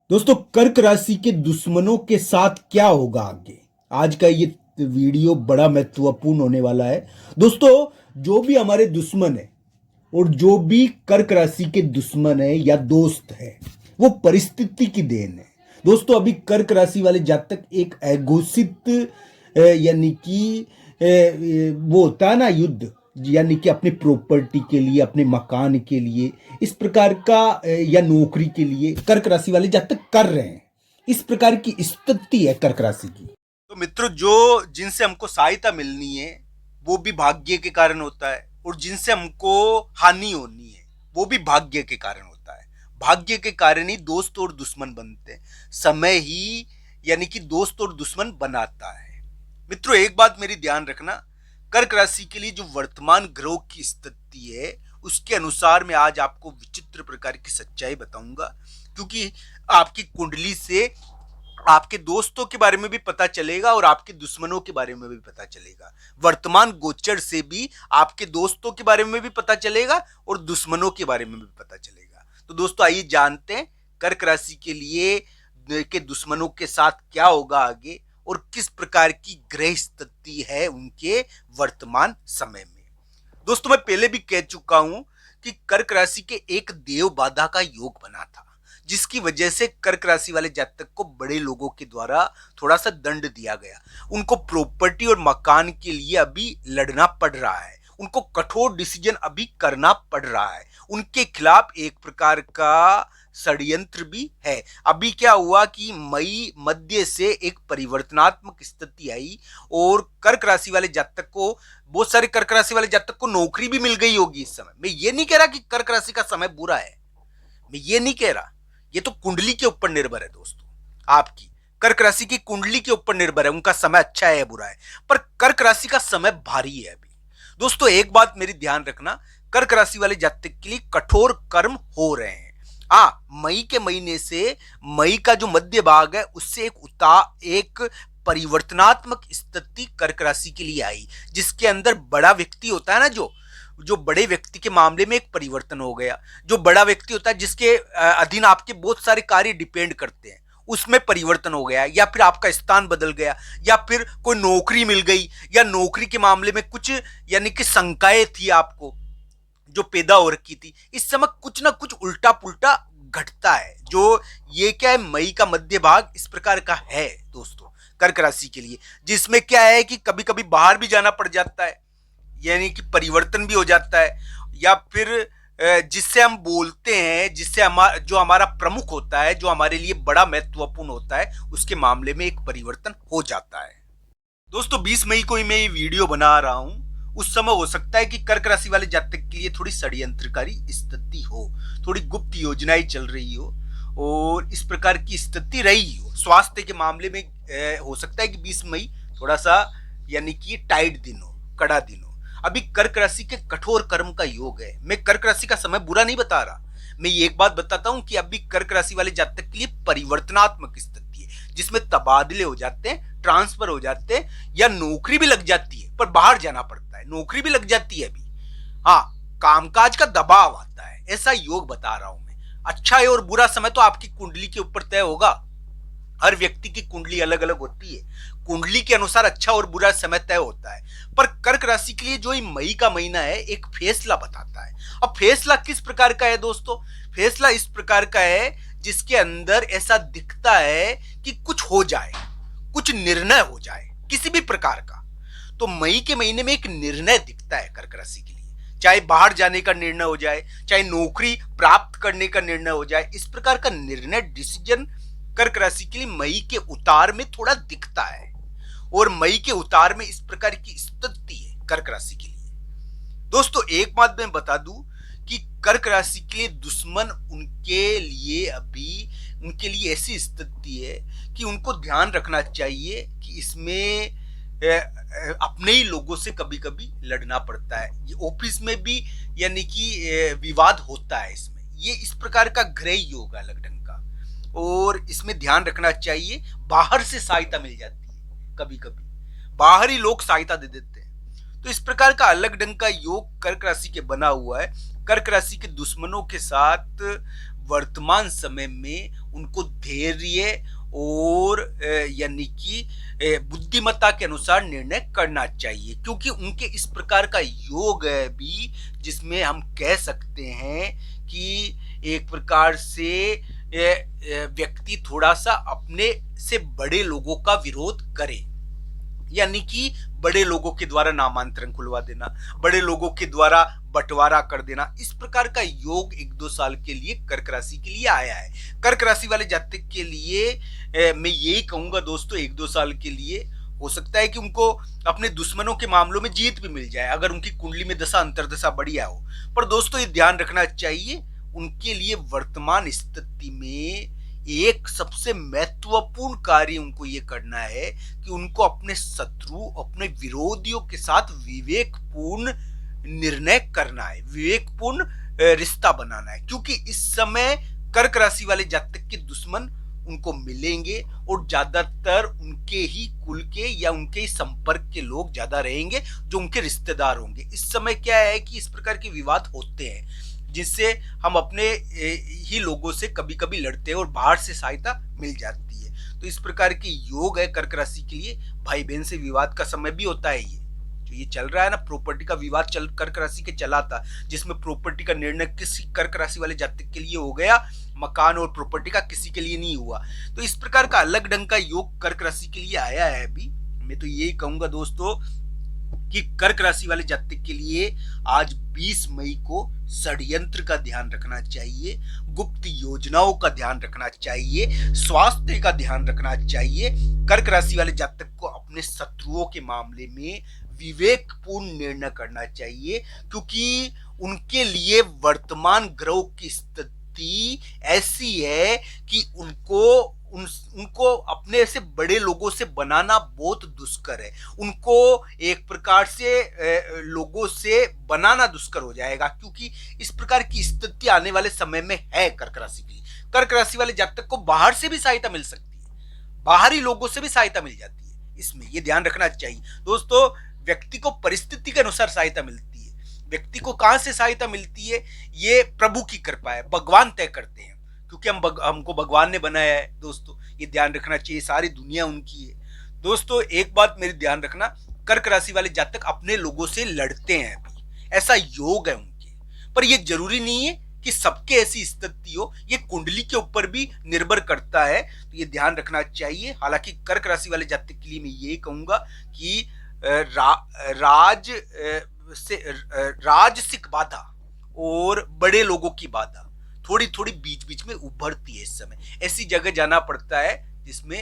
दोस्तों, कर्क राशि के दुश्मनों के साथ क्या होगा आगे? आज का ये वीडियो बड़ा महत्वपूर्ण होने वाला है। दोस्तों, जो भी हमारे दुश्मन है और जो भी कर्क राशि के दुश्मन है या दोस्त है, वो परिस्थिति की देन है। दोस्तों, अभी कर्क राशि वाले जातक एक अघोषित यानी कि वो होता है ना, युद्ध, यानी कि अपने प्रॉपर्टी के लिए, अपने मकान के लिए, इस प्रकार का या नौकरी के लिए कर्क राशि वाले जातक कर रहे हैं। इस प्रकार की स्थिति है कर्क राशि की। तो मित्रों, जो जिनसे हमको सहायता मिलनी है वो भी भाग्य के कारण होता है, और जिनसे हमको हानि होनी है वो भी भाग्य के कारण होता है। भाग्य के कारण ही दोस्त और दुश्मन बनते हैं। समय ही यानी कि दोस्त और दुश्मन बनाता है। मित्रों, एक बात मेरी ध्यान रखना, कर्क राशि के लिए जो वर्तमान ग्रहों की स्थिति है उसके अनुसार मैं आज आपको विचित्र प्रकार की सच्चाई बताऊंगा, क्योंकि आपकी कुंडली से आपके दोस्तों के बारे में भी पता चलेगा और आपके दुश्मनों के बारे में भी पता चलेगा। वर्तमान गोचर से भी आपके दोस्तों के बारे में भी पता चलेगा और दुश्मनों के बारे में भी पता चलेगा। तो दोस्तों, आइए जानते हैं कर्क राशि के लिए के दुश्मनों के साथ क्या होगा आगे, और किस प्रकार की ग्रह स्थिति है उनके वर्तमान समय में। दोस्तों, मैं पहले भी कह चुका हूं कि कर्क राशि के एक देव बाधा का योग बना था, जिसकी वजह से कर्क राशि वाले जातक को बड़े लोगों के द्वारा थोड़ा सा दंड दिया गया। उनको प्रॉपर्टी और मकान के लिए अभी लड़ना पड़ रहा है, उनको कठोर डिसीजन अभी करना पड़ रहा है। उनके खिलाफ एक प्रकार का षड्यंत्र भी है। अभी क्या हुआ कि मई मध्य से एक परिवर्तनात्मक स्थिति आई और कर्क राशि वाले जातक को, बहुत सारे कर्क राशि वाले जातक को नौकरी भी मिल गई होगी इस समय। मैं ये नहीं कह रहा कि कर्क राशि का समय बुरा है, मैं ये नहीं कह रहा। ये तो कुंडली के ऊपर निर्भर है दोस्तों। आपकी कर्क राशि की कुंडली के ऊपर निर्भर है, उनका समय अच्छा है या बुरा है। पर कर्क राशि का समय भारी है अभी। दोस्तों, एक बात मेरी ध्यान रखना, कर्क राशि वाले जातक के लिए कठोर कर्म हो रहे हैं। मई के महीने से, मई का जो मध्य भाग है उससे एक परिवर्तनात्मक स्थिति कर्क राशि के लिए आई, जिसके अंदर बड़ा व्यक्ति होता है ना, जो जो बड़े व्यक्ति के मामले में एक परिवर्तन हो गया। जो बड़ा व्यक्ति होता है जिसके अधीन आपके बहुत सारे कार्य डिपेंड करते हैं, उसमें परिवर्तन हो गया, या फिर आपका स्थान बदल गया, या फिर कोई नौकरी मिल गई, या नौकरी के मामले में कुछ यानी कि शंकाएं थी आपको जो पैदा हो रखी थी। इस समय कुछ ना कुछ उल्टा पुल्टा घटता है। जो ये क्या है, मई का मध्य भाग इस प्रकार का है दोस्तों कर्क राशि के लिए, जिसमें क्या है कि कभी कभी बाहर भी जाना पड़ जाता है, यानी कि परिवर्तन भी हो जाता है, या फिर जिससे हम बोलते हैं, जिससे जो हमारा प्रमुख होता है, जो हमारे लिए बड़ा महत्वपूर्ण होता है, उसके मामले में एक परिवर्तन हो जाता है। दोस्तों, 20 मई को ही मैं ये वीडियो बना रहा हूं। उस समय हो सकता है कि कर्क राशि वाले जातक के लिए थोड़ी षड्यंत्रकारी स्थिति हो, थोड़ी गुप्त योजनाएं चल रही हो, और इस प्रकार की स्थिति रही हो। स्वास्थ्य के मामले में हो सकता है कि 20 मई थोड़ा सा यानी कि टाइट दिन हो, कड़ा दिन हो। अभी कर्क राशि के कठोर कर्म का योग है। मैं कर्क राशि का समय बुरा नहीं बता रहा, मैं ये एक बात बताता हूं कि अभी कर्क राशि वाले जातक के लिए परिवर्तनात्मक स्थिति है, जिसमें तबादले हो जाते हैं, ट्रांसफर हो जाते हैं, या नौकरी भी लग जाती है पर बाहर जाना पड़ता है, नौकरी भी लग जाती है अभी। कामकाज का दबाव आता है, ऐसा योग बता रहा हूं मैं। अच्छा है और बुरा समय तो आपकी कुंडली के ऊपर तय होगा। हर व्यक्ति की कुंडली अलग अलग होती है, कुंडली के अनुसार अच्छा और बुरा समय तय होता है। पर कर्क राशि के लिए जो ये मई का महीना है एक फैसला बताता है। अब फैसला किस प्रकार का है दोस्तों? फैसला इस प्रकार का है जिसके अंदर ऐसा दिखता है कि कुछ हो जाए, कुछ निर्णय हो जाए किसी भी प्रकार का। तो मई के महीने में एक निर्णय दिखता है कर्क राशि के लिए, चाहे बाहर जाने का निर्णय हो जाए, चाहे नौकरी प्राप्त करने का निर्णय हो जाए। इस प्रकार का निर्णय, डिसीजन कर्क राशि के लिए मई के उतार में थोड़ा दिखता है, और मई के उतार में इस प्रकार की स्थिति है कर्क राशि के लिए। दोस्तों, एक बात मैं बता दूं कि कर्क राशि के लिए दुश्मन उनके लिए ऐसी स्थिति है कि उनको ध्यान रखना चाहिए कि इसमें अपने ही लोगों से कभी कभी लड़ना पड़ता है। ये ऑफिस में भी यानी कि विवाद होता है इसमें। ये इस प्रकार का ग्रह योग है अलग ढंग का, और इसमें ध्यान रखना चाहिए। बाहर से सहायता मिल जाती है, कभी कभी बाहर ही लोग सहायता दे देते हैं। तो इस प्रकार का अलग ढंग का योग कर्क राशि के बना हुआ है। कर्क राशि के दुश्मनों के साथ वर्तमान समय में उनको धैर्य और यानी कि बुद्धिमत्ता के अनुसार निर्णय करना चाहिए, क्योंकि उनके इस प्रकार का योग है भी जिसमें हम कह सकते हैं कि एक प्रकार से व्यक्ति थोड़ा सा अपने से बड़े लोगों का विरोध करे, यानी कि बड़े लोगों के द्वारा नामांतरण खुलवा देना, बड़े लोगों के द्वारा बंटवारा कर देना, इस प्रकार का योग 1-2 साल के लिए कर्क राशि के लिए आया है। कर्क राशि वाले जातक के लिए मैं यही कहूंगा दोस्तों, 1-2 साल के लिए हो सकता है कि उनको अपने दुश्मनों के मामलों में जीत भी मिल जाए अगर उनकी कुंडली में दशा अंतर्दशा बढ़िया हो। पर दोस्तों ये ध्यान रखना चाहिए, उनके लिए वर्तमान स्थिति में एक सबसे महत्वपूर्ण कार्य उनको ये करना है कि उनको अपने शत्रु, अपने विरोधियों के साथ विवेकपूर्ण निर्णय करना है, विवेकपूर्ण रिश्ता बनाना है, क्योंकि इस समय कर्क राशि वाले जातक के दुश्मन उनको मिलेंगे और ज्यादातर उनके ही कुल के या उनके ही संपर्क के लोग ज्यादा रहेंगे जो उनके रिश्तेदार होंगे। इस समय क्या है कि इस प्रकार के विवाद होते हैं जिससे हम अपने ही लोगों से कभी कभी लड़ते हैं और बाहर से सहायता मिल जाती है। तो इस प्रकार के योग है कर्क राशि के लिए। भाई बहन से विवाद का समय भी होता है, ये जो ये चल रहा है ना, प्रॉपर्टी का विवाद चल कर्क राशि के चला था, जिसमें प्रॉपर्टी का निर्णय किसी कर्क राशि वाले जातक के लिए हो गया, मकान और प्रॉपर्टी का किसी के लिए नहीं हुआ। तो इस प्रकार का अलग ढंग का योग कर्क राशि के लिए आया है अभी। मैं तो यही कहूंगा दोस्तों कि कर्क राशि वाले जातक के लिए आज 20 मई को षड्यंत्र का ध्यान रखना चाहिए, गुप्त योजनाओं का ध्यान रखना चाहिए, स्वास्थ्य का ध्यान रखना चाहिए। कर्क राशि वाले जातक को अपने शत्रुओं के मामले में विवेकपूर्ण निर्णय करना चाहिए, क्योंकि उनके लिए वर्तमान ग्रह की स्थिति ऐसी है कि उनको अपने से बड़े लोगों से बनाना बहुत दुष्कर है। उनको एक प्रकार से लोगों से बनाना दुष्कर हो जाएगा, क्योंकि इस प्रकार की स्थिति आने वाले समय में है कर्क राशि की। कर्क राशि वाले जातक को बाहर से भी सहायता मिल सकती है, बाहरी लोगों से भी सहायता मिल जाती है। इसमें ये ध्यान रखना चाहिए दोस्तों, व्यक्ति को परिस्थिति के अनुसार सहायता मिलती है। व्यक्ति को कहां से सहायता मिलती है, ये प्रभु की कृपा है, भगवान तय करते हैं, क्योंकि हमको भगवान ने बनाया है दोस्तों। ये ध्यान रखना चाहिए, सारी दुनिया उनकी है दोस्तों। एक बात मेरी ध्यान रखना, कर्क राशि वाले जातक अपने लोगों से लड़ते हैं अभी, ऐसा योग है उनके, पर ये जरूरी नहीं है कि सबके ऐसी स्थिति हो, ये कुंडली के ऊपर भी निर्भर करता है। तो ये ध्यान रखना चाहिए। हालांकि कर्क राशि वाले जातक के लिए मैं ये कहूंगा कि राजसिक बाधा और बड़े लोगों की बाधा थोड़ी थोड़ी बीच बीच में उभरती है। इस समय ऐसी जगह जाना पड़ता है जिसमें